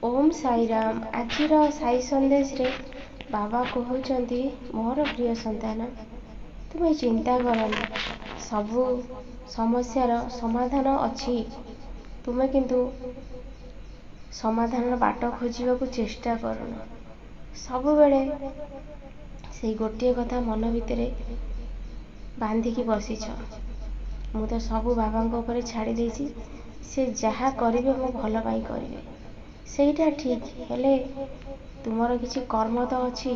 ओम साईराम। आजिर साई संदेश रे बाबा कहउचंती मोर प्रिय संतान तुम्हें चिंता करनी सबु समस्यार समाधान अच्छी। तुम्हें किंतु समाधान बाट खोजा चेष्टा करुन सबु बेले से गोटे कथा मन भितर बांधिकी बसीछ। मु तो सबु बाबा ऊपर छाड़ी देछि से जहा करिवे मो भल पाई करिवे सेटा ठीक हेले तुमर किछि कर्म तो अच्छी।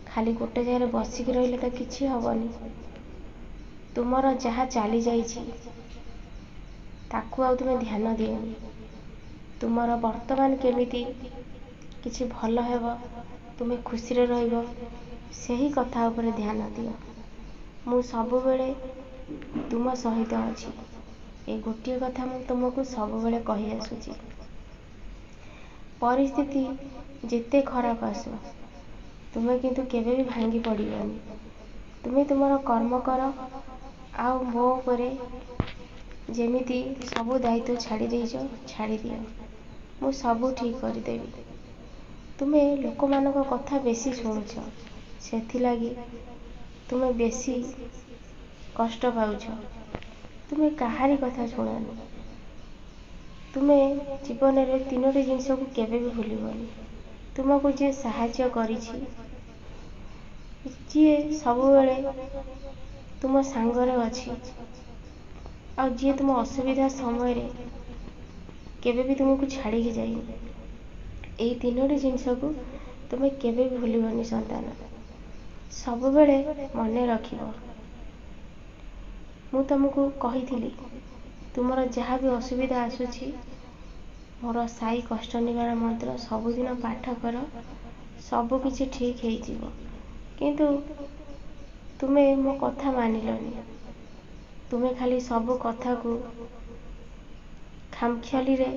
खाली गोटे जगह बसिक रहिले तो किछि हबनी। तुमर जहा चली जाइछि ताकू आ तुमे ध्यान दियोनी। तुमर वर्तमान केमिति किछि भल हेबो तुमे खुशी रे रहइबो सेही कथा ऊपर ध्यान दियो। मु सबु बेले तुम सहित अछि ए गोटे कथा मु तुमको सबु बेले कहि आसुछि। परिस्थिति जिते खराब आसो तुम्हें किंतु केबे भी भांगी पड़िबनी। तुम्हें तुमर कर्म कर आउ मो उपरे जेमिति सबु दायित्व छाड़ी देइछो छाड़ी दियो। मु सबु ठीक कर देबी। तुम्हें लोक मानक कथा बेसी शुणुछ सेथि लागी तुम्हें बेसी कष्ट पाउछ। तुम्हें कहारी कथा शुणनी। तुम्हें जीवन रे तीनोटी जिनिस को केबे भी भूलिबनी। तुमको जे साहाय्य करिछि जे सबु बेले तुम सांगरे अछि आ जे तुम असुविधा समय रे केबे भी तुमको छाड़ी के जाइनी। एई तीनोटी जिनिस को तुम्हें केबे भी भूलिबनी संतान सबु बेले मने रखिबो। मु तुमको कहिथिली तुमर जहा भी असुविधा आसुछि मोर साई कष्ट निवारण मंत्र सबुदिन पाठ कर सबु किछि ठीक हेइ जिवो। किंतु तुमे मो कथा मानिलनी। तुमे खाली सबु कथा को खामखियाली रे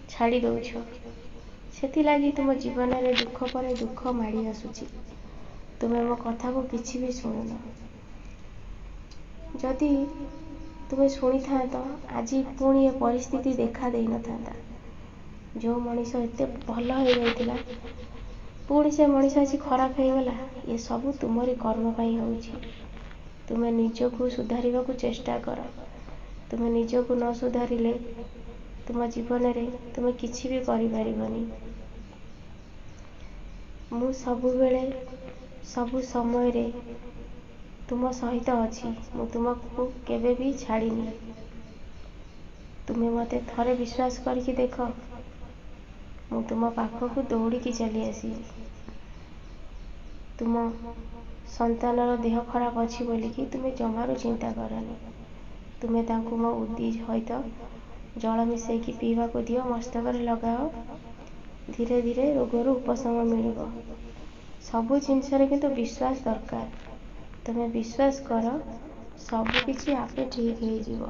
छाड़ी दउछ सेथि लागी तुम जीवन रे दुख पर दुख माड़ी आसुछि। तुमे मो कथा को किछि भी शुणुन। जदि तुमे शुणी था आज पुणी ए परिस्थिति देखा देई न था। जो मनीष एते भल हो जाइतिला पुणी से मनीष आज खराब हो गला ये सब तुमरी कर्म पाई होउछि। तुमे निजको सुधारिबा को चेष्टा कर। तुमे निजको न सुधारिले तुम जीवन रे तुमे किछि भी करि परिबनी। मु सबु बेले सबु समय रे तुम सहित अछि। मु तुमको केबे भी छाड़ीनी। तुमे मते थरे विश्वास करके देख मु तुम पाखक दौड़ी की चली आसी। तुम संतानर देह खराब अछि बोलिकी तुमे जमारू चिंता करनी। तुमे तांको मो उद्दी सहित जल मिसेकी पीवा को दियो मस्तक रे लगाओ धीरे धीरे रोगरू उपशम मिलिबो। सबु जिनिस रे किंतु विश्वास दरकार। तुमे विश्वास कर सबु किछि आपे ठीक हेइ जिवो।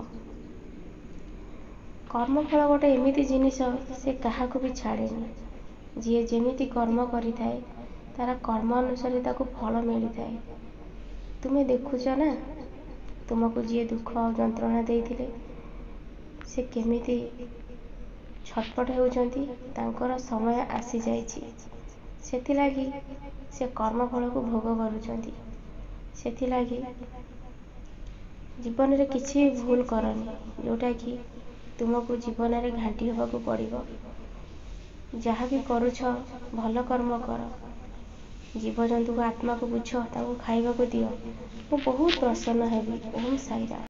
कर्मफल गोटे एमिति जिनिस से कहा को भी छाड़ेनी। जी जेमिति कर्म करिथाए तारा कर्म अनुसार ताको फल मिली थाए। तुमे देखुछ ना तुमको जी दुख और जंत्रणा देइथिले से केमिति छटपट हेउचंती तांकर समय आसी जाइछि। सेथि लागी से कर्म फल को भोग करूचंती। सेथि लागी जीवन रे किछि भूल करनी जोटा कि तुमको जीवन रे घाटी होबा को पड़िबो। जहा भी करूछ भल कर्म कर। जीव जंतु को आत्मा को बुझ ताको खाइबा को दियो। मु बहुत प्रसन्न हेबी। ओम साईराम।